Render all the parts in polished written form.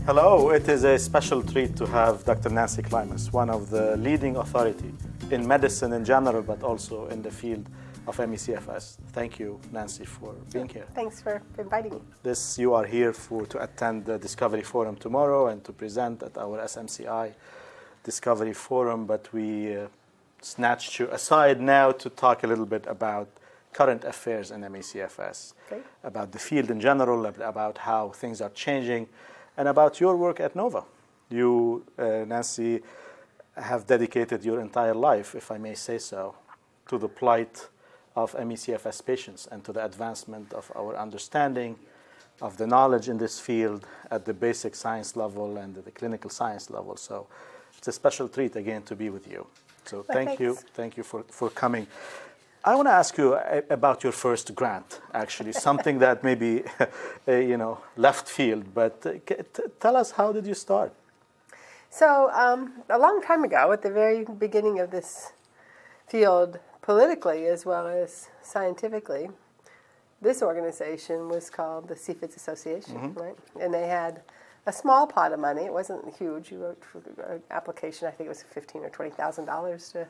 Hello, it is a special treat to have Dr. Nancy Klimas, one of the leading authority in medicine in general, but also in the field of MECFS. Thank you, Nancy, for being here. Thanks for inviting me. You are here to attend the Discovery Forum tomorrow and to present at our SMCI Discovery Forum, but we snatched you aside now to talk a little bit about current affairs in MECFS, about the field in general, about how things are changing, and about your work at Nova. You, Nancy, have dedicated your entire life, if I may say so, to the plight of MECFS patients and to the advancement of our understanding of the knowledge in this field at the basic science level and at the clinical science level. So it's a special treat again to be with you. So thank you for coming. I want to ask you about your first grant, actually, something that may be, left field, but tell us, how did you start? So a long time ago, at the very beginning of this field, politically as well as scientifically, this organization was called the CFS Association, right? And they had a small pot of money. It wasn't huge. You wrote for an application, I think it was $15,000 or $20,000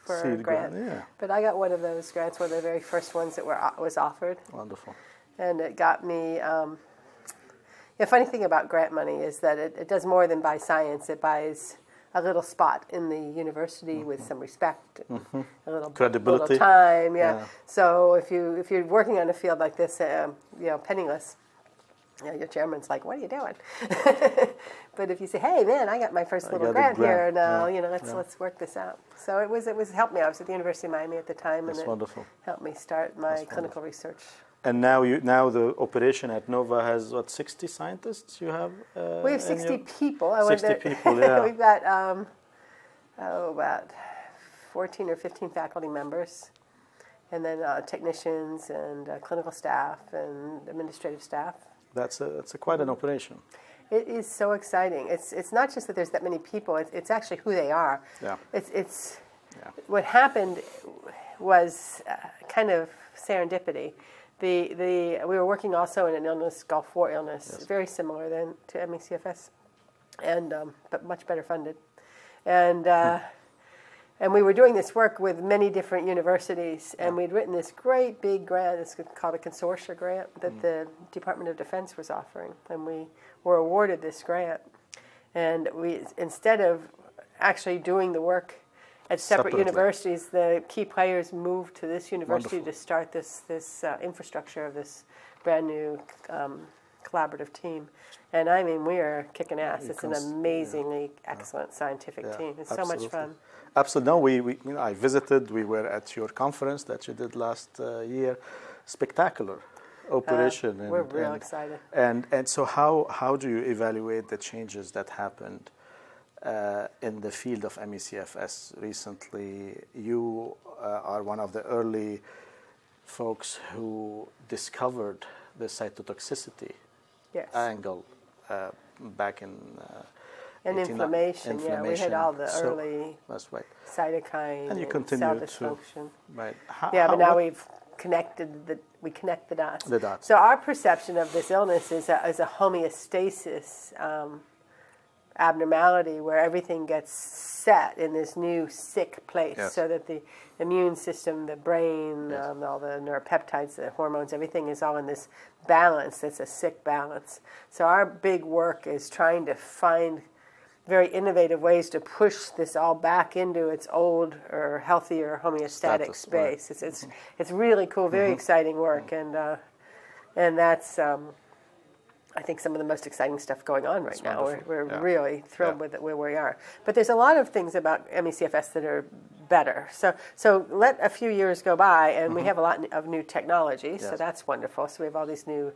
for a grant. Yeah. But I got one of those grants, one of the very first ones that was offered. Wonderful. And it got me, the funny thing about grant money is that it does more than buy science. It buys a little spot in the university with some respect, a little credibility, little time. Yeah. So if you're working on a field like this, penniless, your chairman's like, "What are you doing?" But if you say, "Hey, man, I got my first little grant here now. Let's work this out." So it was helped me. I was at the University of Miami at the time, and it helped me start my clinical research. And now the operation at Nova has, 60 scientists you have? We have 60 people. 60 people, yeah. We've got about 14 or 15 faculty members, and then technicians and clinical staff and administrative staff. That's quite an operation. It is so exciting. It's not just that there's that many people. It's actually who they are. Yeah. What happened was kind of serendipity. We were working also in an illness, Gulf War illness, very similar then to MECFS, and but much better funded, and we were doing this work with many different universities, and we'd written this great big grant. It's called a consortia grant that the Department of Defense was offering, and we were awarded this grant. And we, instead of actually doing the work at separate universities, the key players moved to this university to start this infrastructure of this brand new collaborative team. And I mean, we are kicking ass. It's an amazingly excellent scientific team. It's so much fun. Absolutely. No, I visited. We were at your conference that you did last year. Spectacular operation. We're real excited. And so how do you evaluate the changes that happened in the field of MECFS recently? You are one of the early folks who discovered the cytotoxicity angle back in and inflammation. Yeah, we had all the early cytokine and cell dysfunction. But now we connect the dots. So our perception of this illness is a homeostasis abnormality where everything gets set in this new sick place, so that the immune system, the brain, all the neuropeptides, the hormones, everything is all in this balance that's a sick balance. So our big work is trying to find very innovative ways to push this all back into its old or healthier homeostatic space. Right. It's really cool, very exciting work, and that's I think some of the most exciting stuff going on right now. We're really thrilled with where we are. But there's a lot of things about MECFS that are better. So let a few years go by, and we have a lot of new technology, so that's wonderful. So we have all these new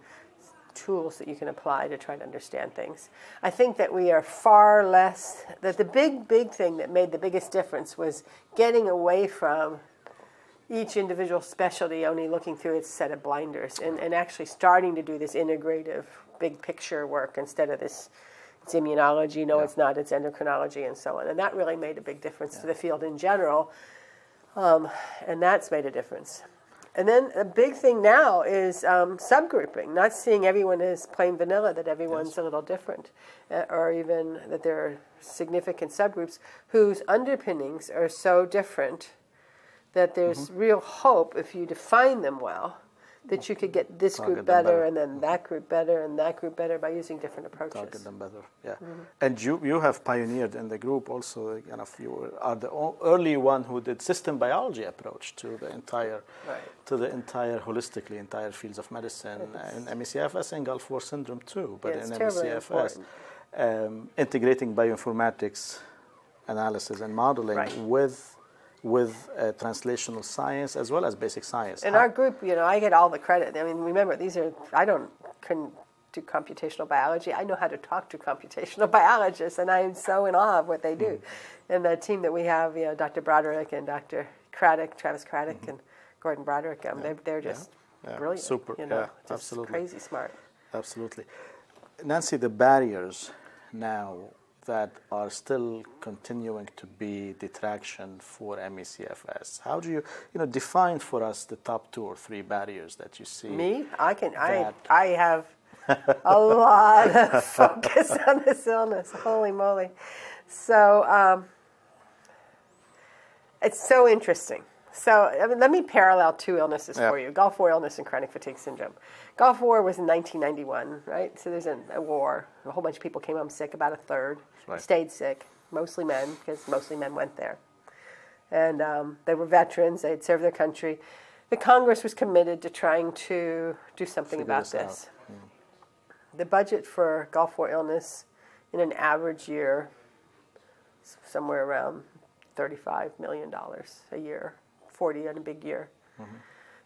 tools that you can apply to try to understand things. I think that we are far less, that the big thing that made the biggest difference was getting away from each individual specialty only looking through its set of blinders and actually starting to do this integrative big picture work instead of this, it's immunology, it's not, it's endocrinology and so on. And that really made a big difference to the field in general, and that's made a difference. And then a big thing now is subgrouping, not seeing everyone as plain vanilla, that everyone's a little different, or even that there are significant subgroups whose underpinnings are so different that there's real hope, if you define them well, that you could get this group better, and then that group better, and that group better by using different approaches. Target them better, yeah. And you have pioneered in the group also, kind of, you are the early one who did system biology approach to the entire, holistically, entire fields of medicine, in MECFS and Gulf War syndrome too, but in MECFS, integrating bioinformatics analysis and modeling with translational science as well as basic science. In our group, I get all the credit. I mean, remember, I couldn't do computational biology. I know how to talk to computational biologists, and I am so in awe of what they do. And the team that we have, Dr. Broderick and Dr. Craddock, Travis Craddock and Gordon Broderick, they're just brilliant. Super, just absolutely. Crazy smart. Absolutely. Nancy, the barriers now that are still continuing to be detraction for MECFS. How do you, define for us the top 2 or 3 barriers that you see? Me? I have a lot of focus on this illness. Holy moly. So it's so interesting. So let me parallel 2 illnesses for you. Gulf War illness and chronic fatigue syndrome. Gulf War was in 1991, right? So there's a war. A whole bunch of people came home sick, about a third. Stayed sick, mostly men, because mostly men went there. And they were veterans. They had served their country. The Congress was committed to trying to do something about this. The budget for Gulf War illness in an average year, somewhere around $35 million a year, 40 in a big year,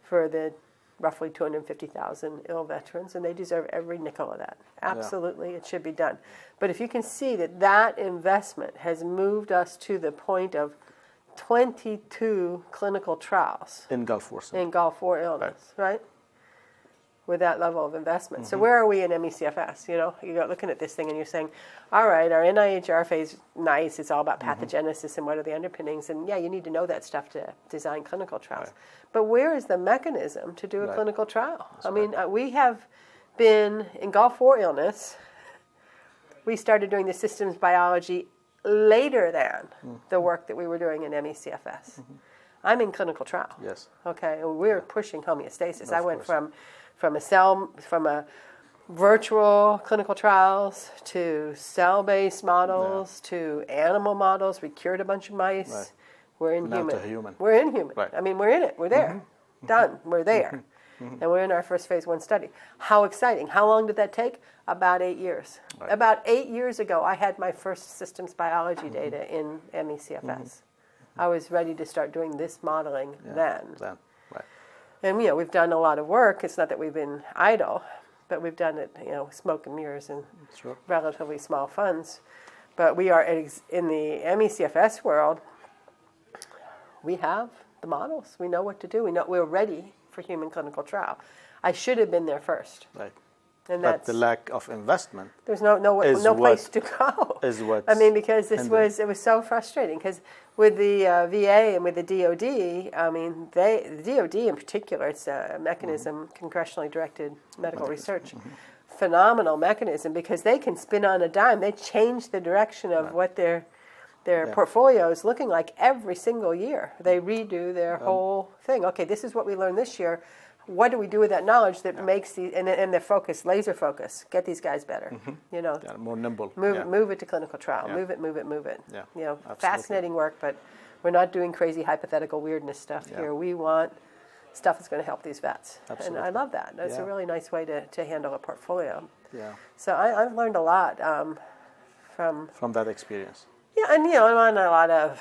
for the roughly 250,000 ill veterans, and they deserve every nickel of that. Absolutely, it should be done. But if you can see that investment has moved us to the point of 22 clinical trials in Gulf War illness, right? With that level of investment. So where are we in MECFS? You're looking at this thing and you're saying, all right, our NIH RFA is nice. It's all about pathogenesis and what are the underpinnings. And you need to know that stuff to design clinical trials. Right. But where is the mechanism to do a clinical trial? We have been, in Gulf War illness, we started doing the systems biology later than the work that we were doing in MECFS. I'm in clinical trial. Yes. Okay, and we're pushing homeostasis. I went from a virtual clinical trials to cell-based models to animal models. We cured a bunch of mice. Right. We're in now human. We're in human. Right. I mean, we're in it. We're there. Done. We're there. And we're in our first phase 1 study. How exciting. How long did that take? About 8 years. Right. About 8 years ago, I had my first systems biology data in MECFS. I was ready to start doing this modeling then. Right. And, we've done a lot of work. It's not that we've been idle, but we've done it, smoke and mirrors and relatively small funds. But we are in the MECFS world. We have the models. We know what to do. We're ready for human clinical trial. I should have been there first. Right. And but the lack of investment. There's no place to go. Is what? Because it was so frustrating. Because with the VA and with the DoD, the DoD in particular, it's a mechanism, congressionally directed medical research, phenomenal mechanism because they can spin on a dime. They change the direction of what their portfolio is looking like every single year. They redo their whole thing. Okay, this is what we learned this year. What do we do with that knowledge that makes and the focus, laser focus, get these guys better? More nimble. Move it to clinical trial. Yeah. Move it. Yeah. Fascinating work, but we're not doing crazy hypothetical weirdness stuff here. We want stuff that's going to help these vets. Absolutely. And I love that. That's a really nice way to handle a portfolio. Yeah. So I've learned a lot from that experience. Yeah, and I'm on a lot of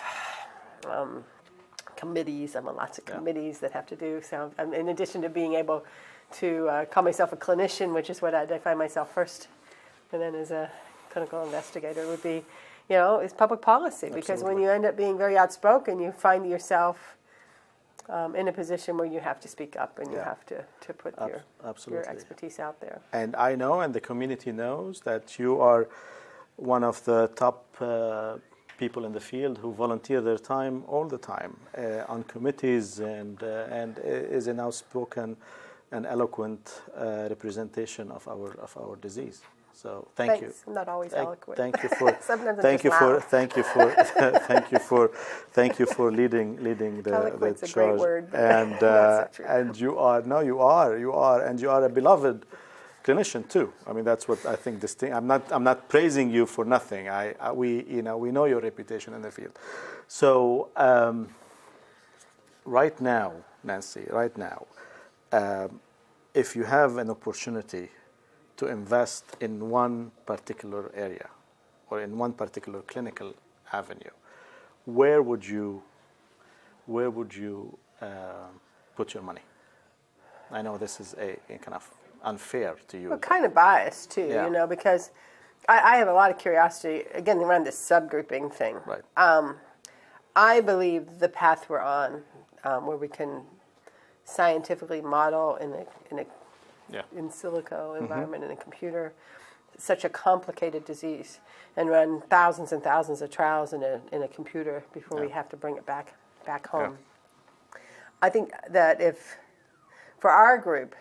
committees. I'm on lots of committees that have to do. So in addition to being able to call myself a clinician, which is what I define myself first, and then as a clinical investigator would be, is public policy. Because when you end up being very outspoken, you find yourself in a position where you have to speak up and you have to put your expertise out there. And I know, and the community knows, that you are one of the top people in the field who volunteer their time all the time on committees and is an outspoken and eloquent representation of our disease. So thank you. I'm not always eloquent. Thank you for thank you for leading the Eloquent's charge. a great word. And That's so true. and you are a beloved clinician too. I mean, that's what I think. This thing. I'm not praising you for nothing. We know your reputation in the field. So right now, Nancy, if you have an opportunity to invest in one particular area or in one particular clinical avenue, where would you put your money? I know this is a kind of unfair to you. Well, kind of biased too, Yeah. because I have a lot of curiosity, again, around this subgrouping thing. Right. I believe the path we're on, where we can scientifically model in a in silico environment in a computer, such a complicated disease, and run thousands and thousands of trials in a computer before we have to bring it back home. Yeah. I think that if, for our group,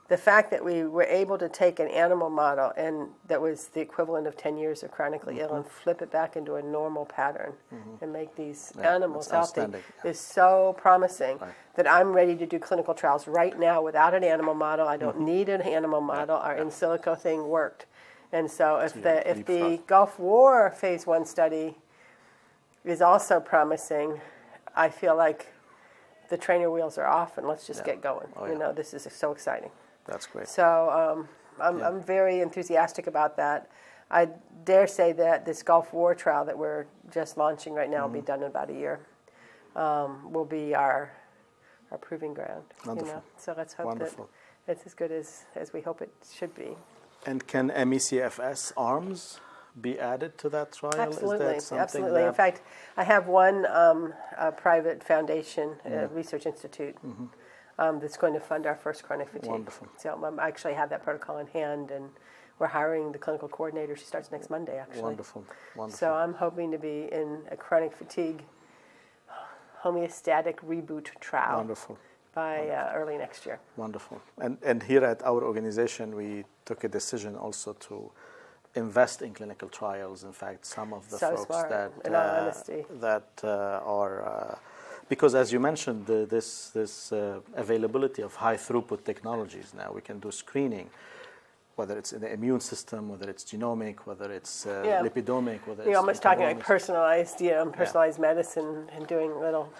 the fact that we were able to take an animal model and that was the equivalent of 10 years of chronically ill and flip it back into a normal pattern and make these animals healthy is so promising that I'm ready to do clinical trials right now without an animal model. I don't need an animal model. Our in silico thing worked. And so if the Gulf War phase 1 study is also promising, I feel like the trainer wheels are off and let's just get going. This is so exciting. That's great. So I'm very enthusiastic about that. I dare say that this Gulf War trial that we're just launching right now will be done in about a year. Will be our proving ground. Wonderful. So let's hope that it's as good as we hope it should be. And can MECFS arms be added to that trial? Absolutely, Is that absolutely. In fact, I have one private foundation, research institute, that's going to fund our first chronic fatigue. Wonderful. So I actually have that protocol in hand, and we're hiring the clinical coordinator. She starts next Monday, actually. Wonderful. So I'm hoping to be in a chronic fatigue homeostatic reboot trial. Wonderful. By early next year. Wonderful. And here at our organization, we took a decision also to invest in clinical trials. In fact, some of the folks smart, that in all honesty. are because, as you mentioned, this availability of high throughput technologies now, we can do screening, whether it's in the immune system, whether it's genomic, whether it's lipidomic, whether it's... You're almost talking like personalized medicine and doing little.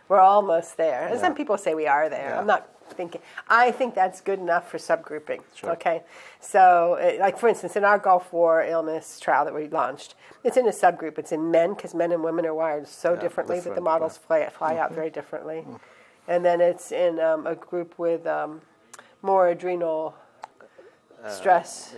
We're almost there. And some people say we are there. I'm not thinking. I think that's good enough for subgrouping. Sure. Okay? So, like for instance, in our Gulf War illness trial that we launched, it's in a subgroup. It's in men because men and women are wired so differently that the models fly out very differently. And then it's in a group with more adrenal stress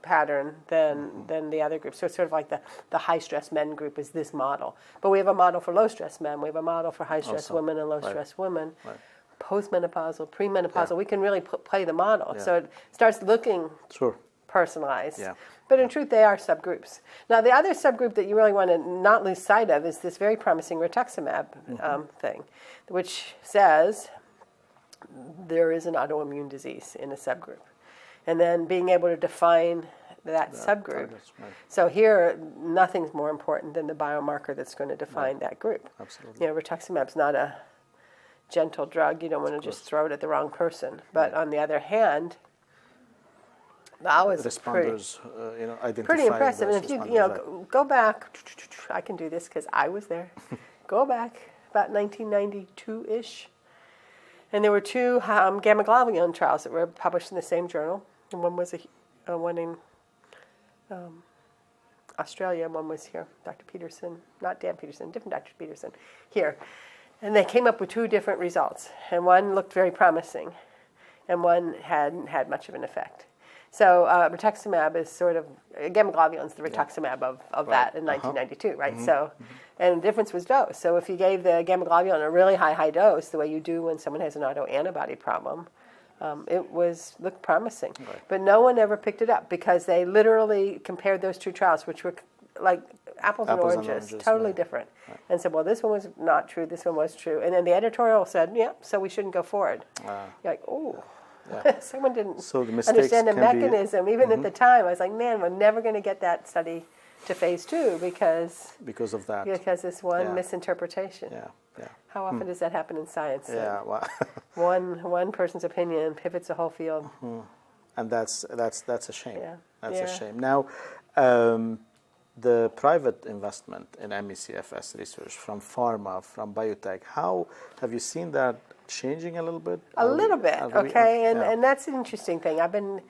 pattern than the other group. So it's sort of like the high-stress men group is this model. But we have a model for low-stress men. We have a model for high-stress women and low-stress women. Right. Postmenopausal, premenopausal. We can really play the model. So it starts looking personalized. Yeah. But in truth, they are subgroups. Now, the other subgroup that you really want to not lose sight of is this very promising rituximab thing, which says there is an autoimmune disease in a subgroup. And then being able to define that subgroup. Right. So here, nothing's more important than the biomarker that's going to define that group. Absolutely. Rituximab's not a gentle drug. You don't want to just throw it at the wrong person. But on the other hand, that was responders, pretty impressive. And if you go back, I can do this because I was there. Go back about 1992-ish. And there were two gamma globulin trials that were published in the same journal. And one was one in Australia, and one was here. Dr. Peterson, not Dan Peterson, different Dr. Peterson, here. And they came up with two different results. And one looked very promising, and one hadn't had much of an effect. So rituximab is sort of, gamma globulin is the rituximab of that in 1992, right? So, and the difference was dose. So if you gave the gamma globulin a really high dose, the way you do when someone has an autoantibody problem, it looked promising. Right. But no one ever picked it up because they literally compared those two trials, which were like apples and oranges, totally different. Right. And said, well, this one was not true, this one was true. And then the editorial said, yeah, so we shouldn't go forward. You're like, oh, someone didn't understand the mechanism. Even at the time, I was like, man, we're never going to get that study to phase 2 because of that. Because this one misinterpretation. How often does that happen in science? Well. one person's opinion pivots the whole field. And that's a shame. That's a shame. Now, the private investment in MECFS research from pharma, from biotech, how have you seen that changing a little bit? A little bit, okay. And that's an interesting thing. I've been,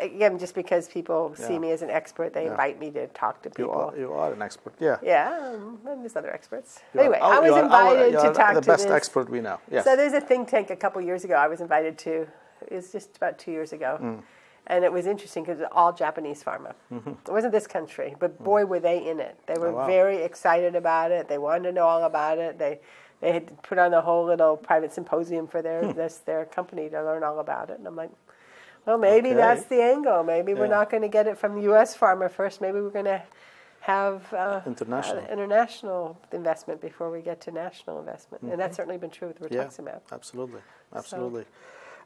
again, just because people see me as an expert, they invite me to talk to people. You are an expert, yeah. Yeah, and there's other experts. Anyway, I was invited to talk to the best expert we know. Yes. So there's a think tank a couple years ago I was invited to. It was just about 2 years ago. And it was interesting because it was all Japanese pharma. It wasn't this country, but boy, were they in it. They were very excited about it. They wanted to know all about it. They had put on a whole little private symposium for their company to learn all about it. And I'm like, well, maybe that's the angle. Maybe we're not going to get it from U.S. pharma first. Maybe we're going to have international investment before we get to national investment. And that's certainly been true with rituximab. Yeah, absolutely.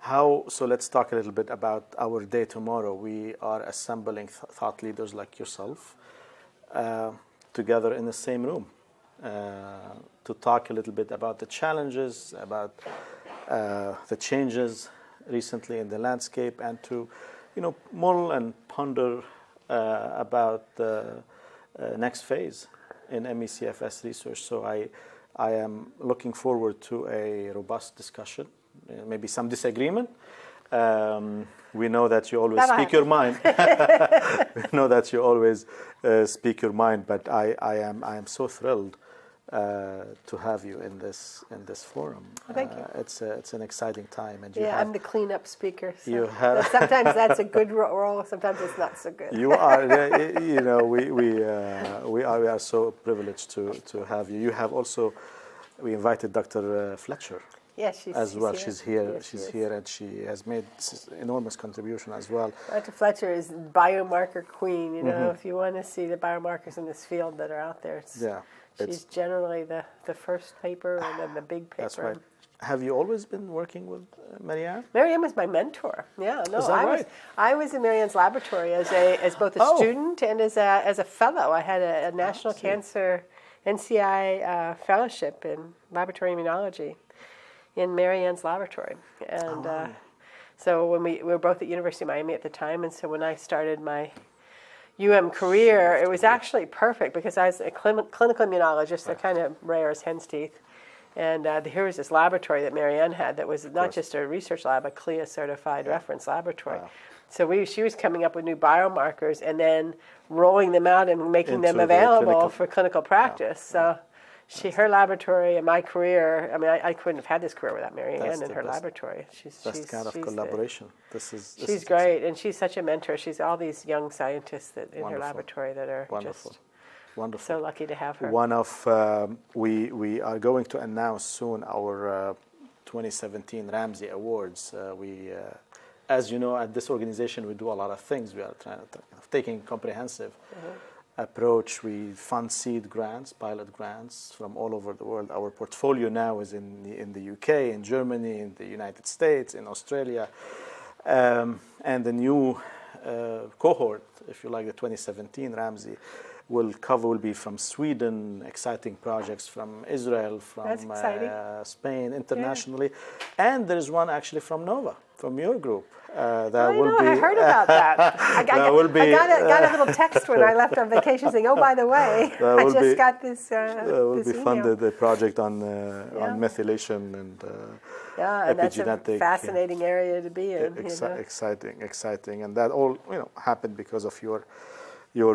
So let's talk a little bit about our day tomorrow. We are assembling thought leaders like yourself together in the same room to talk a little bit about the challenges, about the changes recently in the landscape, and to, mull and ponder about the next phase in MECFS research. So I am looking forward to a robust discussion. Maybe some disagreement. We know that you always speak your mind. We know that you always speak your mind, but I am so thrilled to have you in this forum. Thank you. It's an exciting time, and I'm the cleanup speaker. So sometimes that's a good role. Sometimes it's not so good. You are. We are so privileged to have you. You have also. We invited Dr. Fletcher. Yes, she's here. She's here, and she has made enormous contribution as well. Dr. Fletcher is biomarker queen. If you want to see the biomarkers in this field that are out there, she's generally the first paper and then the big paper. That's right. Have you always been working with Marianne? Marianne was my mentor. Yeah, no, is that right? I was in Marianne's laboratory as both a student and as a fellow. I had a National Cancer NCI fellowship in laboratory immunology in Marianne's laboratory. And so when we were both at University of Miami at the time, and so when I started my career, it was actually perfect because I was a clinical immunologist, they're kind of rare as hen's teeth. And here was this laboratory that Marianne had that was not just a research lab, a CLIA certified reference laboratory. Wow. So she was coming up with new biomarkers and then rolling them out and making them available for clinical practice. Wow. So her laboratory and my career, I couldn't have had this career without Marianne and her laboratory. She's kind of collaboration. She's great, and she's such a mentor. She's all these young scientists in her laboratory that are wonderful. So lucky to have her. We are going to announce soon our 2017 Ramsey Awards. As you know, at this organization, we do a lot of things. We are taking comprehensive approach. We fund seed grants, pilot grants from all over the world. Our portfolio now is in the UK, in Germany, in the United States, in Australia, and the new cohort, if you like, the 2017 Ramsey will be from Sweden, exciting projects from Israel, from Spain, internationally, and there is one actually from Nova, from your group. I heard about that. I got a little text when I left on vacation saying, "Oh, by the way, I just got this." Will be funded a project on methylation and and that's a fascinating area to be in. Exciting, and that all happened because of your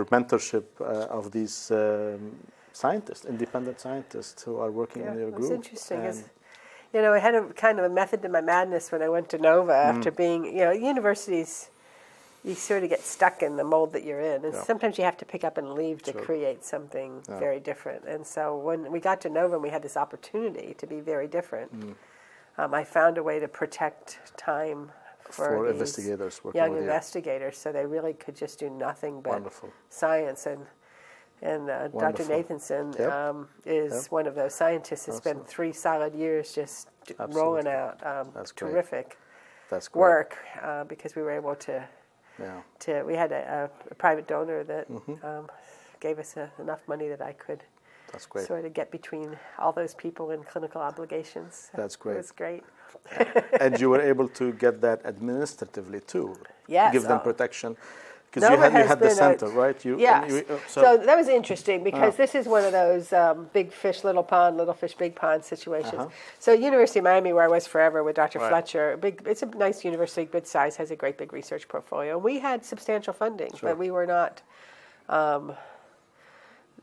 mentorship of these scientists, independent scientists who are working in your group. It's interesting. I had a kind of a method to my madness when I went to Nova after being, universities, you sort of get stuck in the mold that you're in. And sometimes you have to pick up and leave to create something very different. And so when we got to Nova and we had this opportunity to be very different, I found a way to protect time for investigators, young investigators, so they really could just do nothing but science. And And Dr. Nathanson is one of those scientists. It's been 3 solid years just rolling out terrific work because we were able to. We had a private donor that gave us enough money that I could sort of get between all those people and clinical obligations. That's great. It was great. And you were able to get that administratively too. Yes. Give them protection. Because you had the center, right? So that was interesting because this is one of those big fish, little pond, little fish, big pond situations. So University of Miami, where I was forever with Dr. Fletcher, it's a nice university, good size, has a great big research portfolio. We had substantial funding, but we were not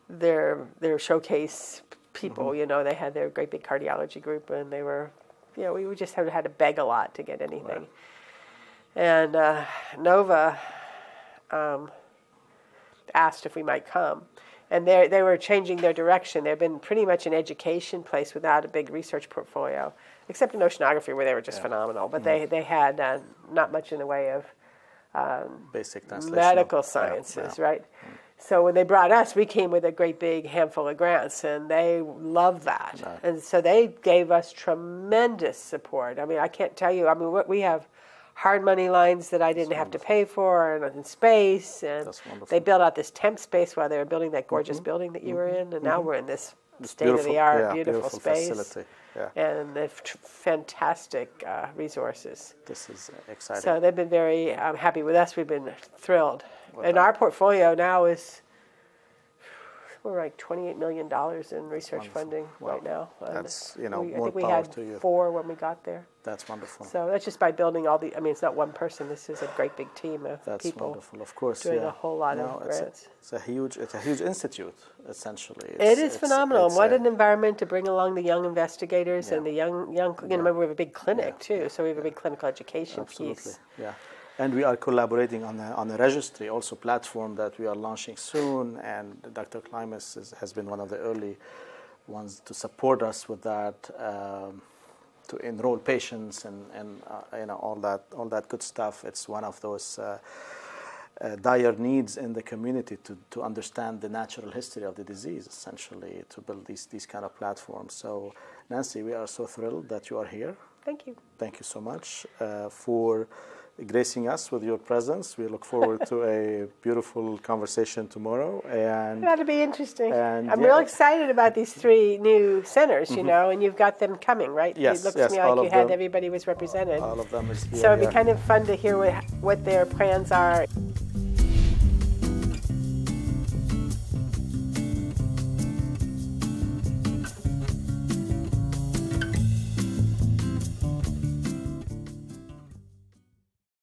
their showcase people. You know, they had their great big cardiology group, and they were, we just had to beg a lot to get anything. And Nova asked if we might come. And they were changing their direction. They've been pretty much an education place without a big research portfolio, except in oceanography where they were just phenomenal. But they had not much in the way of basic medical sciences, right? So when they brought us, we came with a great big handful of grants, and they loved that. And so they gave us tremendous support. I mean, I can't tell you. I mean, we have hard money lines that I didn't have to pay for, and in space, and they built out this temp space while they were building that gorgeous building that you were in, and now we're in this state-of-the-art, beautiful space, facility. And the fantastic resources. This is exciting. So they've been very happy with us. We've been thrilled. And our portfolio now is, we're like $28 million in research funding right now. That's, I more think we power had to you. 4 when we got there. That's wonderful. So that's just by building all the, it's not one person. This is a great big team of That's people. Wonderful, of course. Doing a whole lot of grants. It's a huge institute, essentially. It is phenomenal. And what an environment to bring along the young investigators and the young. Remember, we have a big clinic too, so we have a big clinical education piece. Yeah. And we are collaborating on a registry, also platform that we are launching soon. And Dr. Klimas has been one of the early ones to support us with that, to enroll patients and all that good stuff. It's one of those dire needs in the community to understand the natural history of the disease, essentially, to build these kind of platforms. So, Nancy, we are so thrilled that you are here. Thank you. Thank you so much for gracing us with your presence. We look forward to a beautiful conversation tomorrow. And that'll be interesting. And I'm real excited about these 3 new centers, and you've got them coming, right? Yes, it looks to me like you had everybody was represented. All of them is here. So it'd be kind of fun to hear what their plans are.